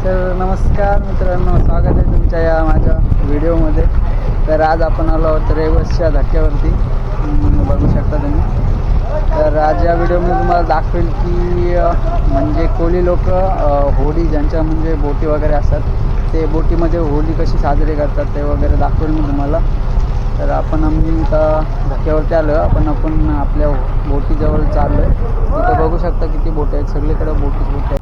तर नमस्कार मित्रांनो, स्वागत आहे तुमच्या या माझ्या व्हिडिओमध्ये. तर आज आपण आलो आहोत रेवसच्या धक्क्यावरती, बघू शकता तुम्ही. तर आज या व्हिडिओमध्ये तुम्हाला दाखवेल की म्हणजे कोळी लोक होळी ज्यांच्या म्हणजे बोटी वगैरे असतात ते बोटीमध्ये होळी कशी साजरी करतात ते वगैरे दाखवेल मी तुम्हाला. तर आम्ही आता धक्क्यावरती आलो आहे. आपण आपल्या बोटीजवळ चाललो आहे. तिथं बघू शकता किती बोटी आहेत, सगळीकडे बोटी आहेत.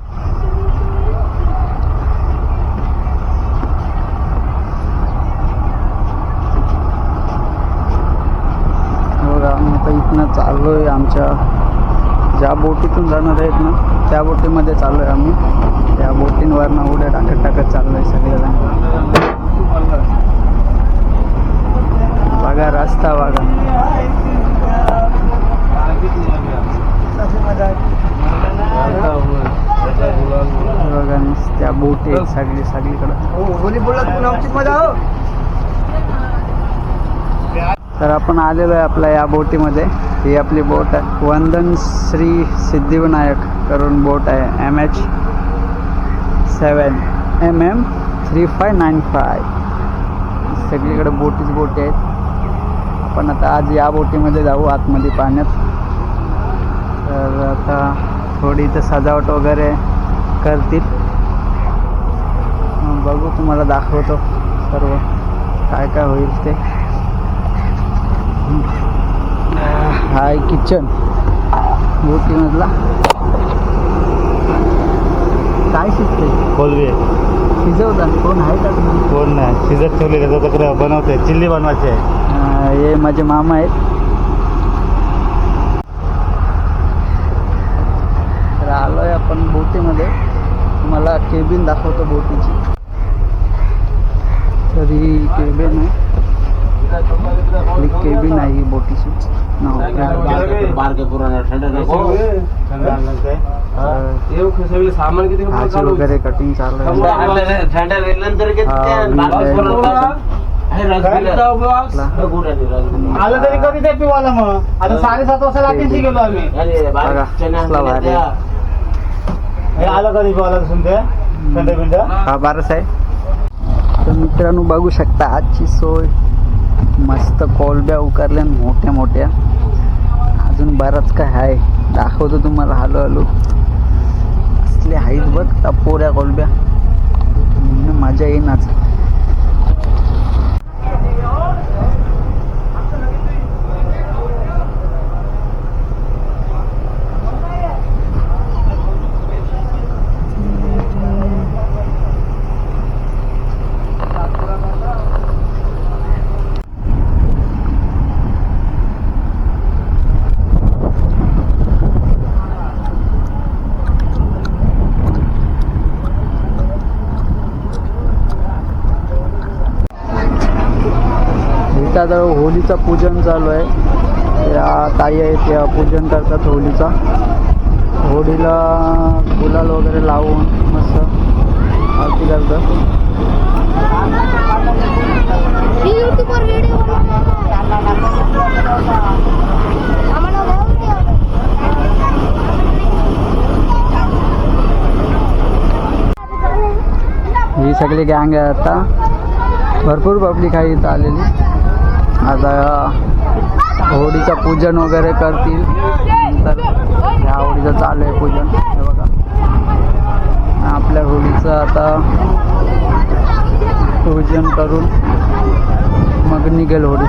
आम्ही आता इथनं चाललो आहे, आमच्या ज्या बोटीतून जाणार आहेत ना त्या बोटीमध्ये चाललो आहे आम्ही. त्या बोटींवरनं उड्या टाकत चाललो आहे सगळेजण. बघा रस्ता बघा, बघा त्या बोटी आहेत सगळीकडं. तर आपण आलेलो आहे आपल्या या बोटीमध्ये. ही आपली बोट आहे, वंदन श्री सिद्धिविनायक करून बोट आहे. MH7MM 3595. सगळीकडे बोटी आहेत. आपण आता आज या बोटीमध्ये जाऊ आतमध्ये पाण्यात. तर आता थोडी इथं सजावट वगैरे करतील, बघू, तुम्हाला दाखवतो सर्व काय काय होईल ते. हाय किचन बोटीमधला. काय शिजते? कोलबी शिजवता कोण आहे का तुम्ही? कोण नाही, शिजत ठेवले त्याचं तिकडे बनवते. चिल्ली बनवायची आहे. हे माझे मामा आहेत. तर आलो आहे आपण बोटीमध्ये. तुम्हाला केबिन दाखवतो बोटीची. तर ही केबिन आहे, आपली केबिन आहे ही बोटीची. सामान किती वगैरे कटिंग चालू आहे. आलं तरी कधी ते पिवाला. मग आता 7:30 वाजता रात्रीची गेलो आम्ही. आलं कधी पिवाला ते हा बारस आहे. तर मित्रांनो बघू शकता आजची सोय. मस्त कोलब्या उकारल्या मोठ्या मोठ्या. अजून बराच काय आहे, दाखवतो तुम्हाला हळूहळू. असले आहेत बघ टपोऱ्या कोलब्या, मजा येईनाच. आता होलीचं पूजन चालू आहे. या ताई आहेत, त्या पूजन करतात होलीचा. होळीला गुलाल वगैरे लावून मस्त आरती करतात. ही सगळी गँग आहे. आता भरपूर पब्लिक आहे इथं आलेली. आता होळीचं पूजन वगैरे करतील. नंतर ह्या होळीचं चालू आहे पूजन. हे बघा आपल्या होळीचं आता पूजन करून मग निघेल होळी.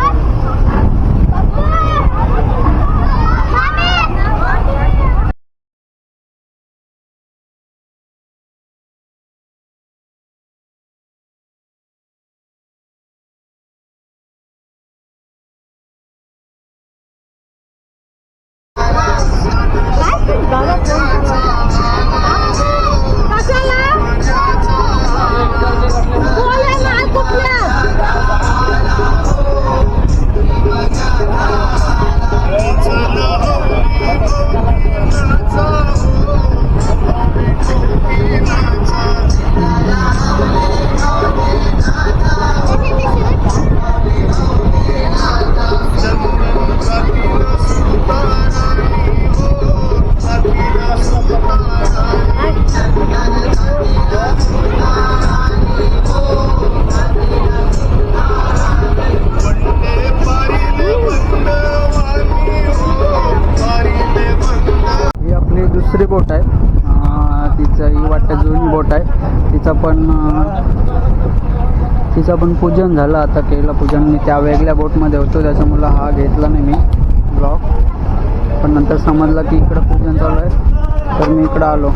वाटतं जुनी बोट आहे. तिचं पण पूजन झालं. आता केलं पूजन. मी त्या वेगळ्या बोटमध्ये होतो त्याच्यामुळं हा घेतला नाही मी ब्लॉग. पण नंतर समजलं की इकडं पूजन चालू आहे तर मी इकडं आलो.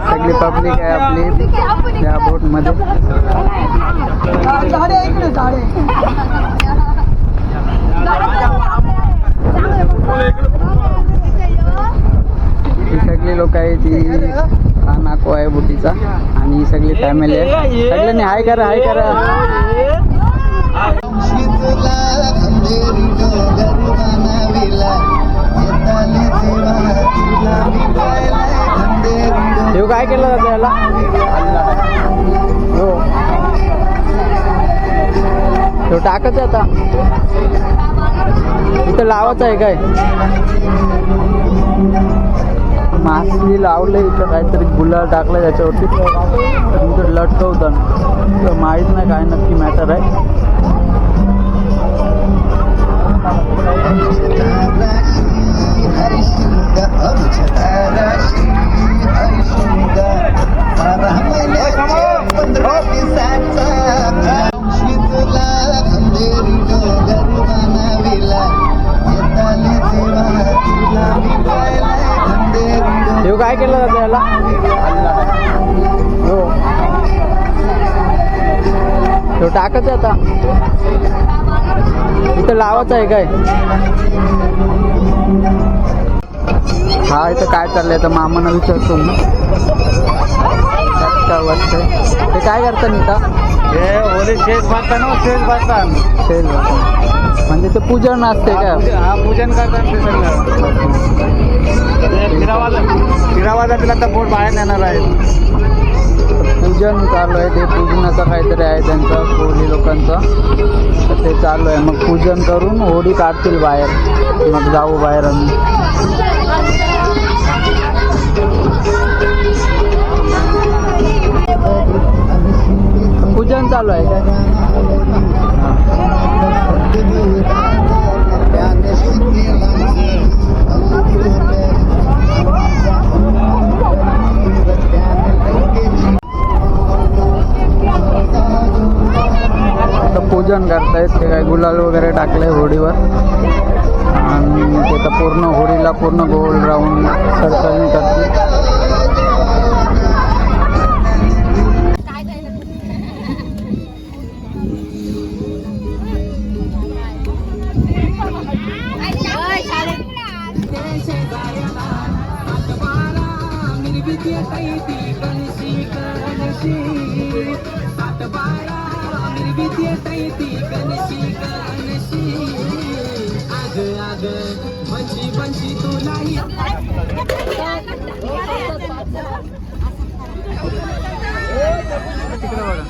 सगळी पब्लिक आहे आपली त्या बोटमध्ये. ही सगळी लोक आहे. ती हा नाको आहे बोटीचा आणि ही सगळी फॅमिली आहे. सगळ्यांनी हाय करा, हाय करा. हे काय केलं जातं याला? हो तो टाकच आता इथं लावायचं आहे काय? मासली लावलं इथं काहीतरी गुलाल टाकलं त्याच्यावरती तुमचं लटकवतं. माहीत नाही काय नक्की मॅटर आहे. हे काय केलं जातं याला? हो तो टाकच आता इथं लावायचं आहे काय? हा इथं काय चाललंय तर मामानं विचारतो मी. काय वाटतंय ते काय करतात इथं? हे होली शेज बांधता ना, शेज बांधतात. शेज म्हणजे ते पूजन असते का? हा पूजन करतात ते सगळं. फिरावाजा तिला तर बोट बाहेर नेणार आहे. पूजन चालू आहे. ते पूजनाचं काहीतरी आहे त्यांचं कोळी लोकांचं तर ते चालू आहे. मग पूजन करून होडी काढतील बाहेर. मग जाऊ बाहेर आम्ही. पूजन चालू आहे काय? पूजन करतायत ते काय गुलाल वगैरे टाकलंय होडीवर आणि ते तर पूर्ण होडीला पूर्ण गोल राऊंड सर्कल करतील. तिकडे बघा.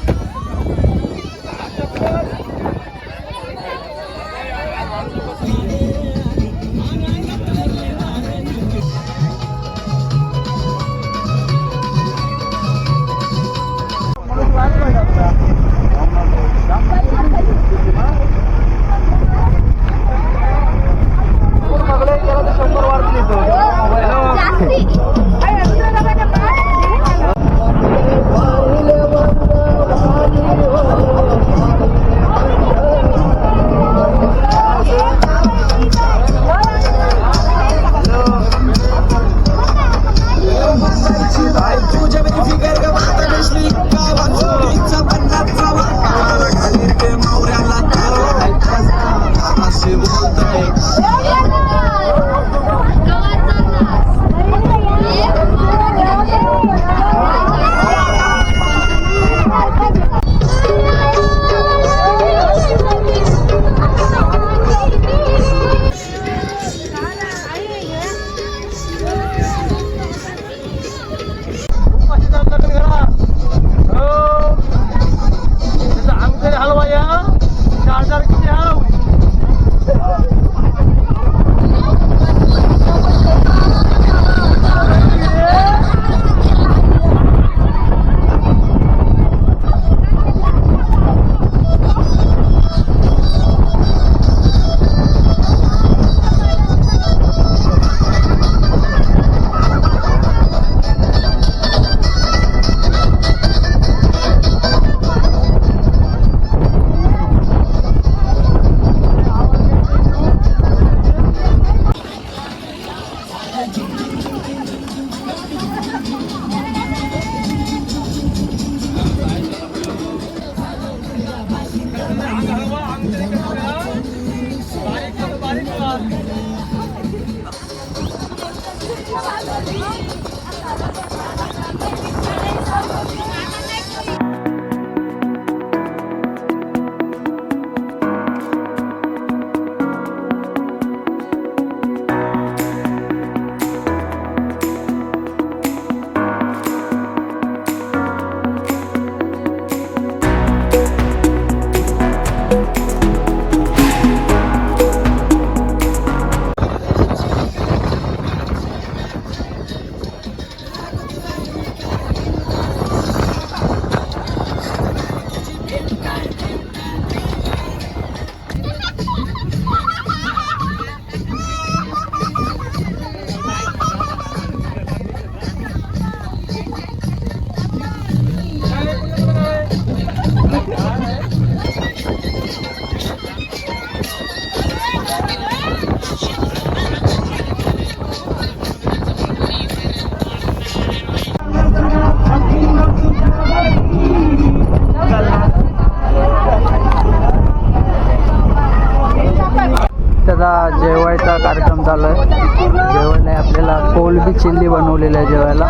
कार्यक्रम चालू आहे. जेवायला आहे आपल्याला कोलबी चिल्ली बनवलेलं आहे जेवायला.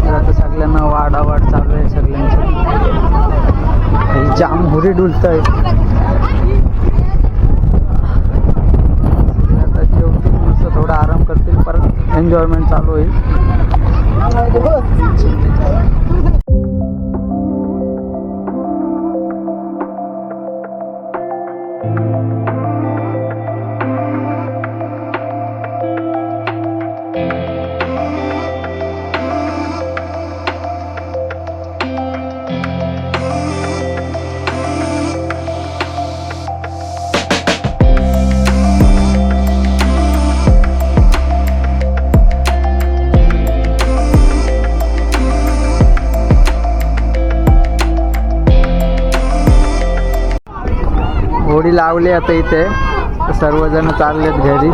तर आता सगळ्यांना वाडावाड चालू आहे सगळ्यांचं. जाम हुरी डुलत आहे. आता जेवतील मस्त थोडा आराम करतील परत एन्जॉयमेंट चालू होईल. होडी लावली आता इथे. सर्वजण चाललेत घरी.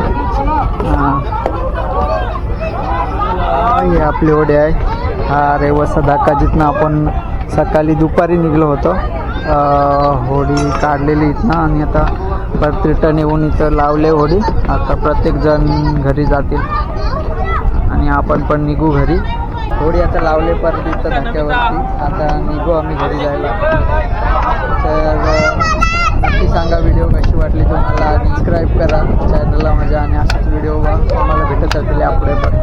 ही आपली होडी आहे. हा रेवसा धाका जिथनं आपण सकाळी दुपारी निघलो होतो. होडी काढलेली इथनं आणि आता परत रिटर्न येऊन इथं लावले होडी. आता प्रत्येक जण घरी जातील आणि आपण पण निघू घरी. होडी आता लावले परत इथं धक्क्यावरती. आता निघू आम्ही घरी जायला. तर नक्की सांगा व्हिडिओ कशी वाटली तुम्हाला. सबस्क्राईब करा चॅनलला माझ्या आणि असेच व्हिडिओ तुम्हाला भेटत राहतील यापुढे पण.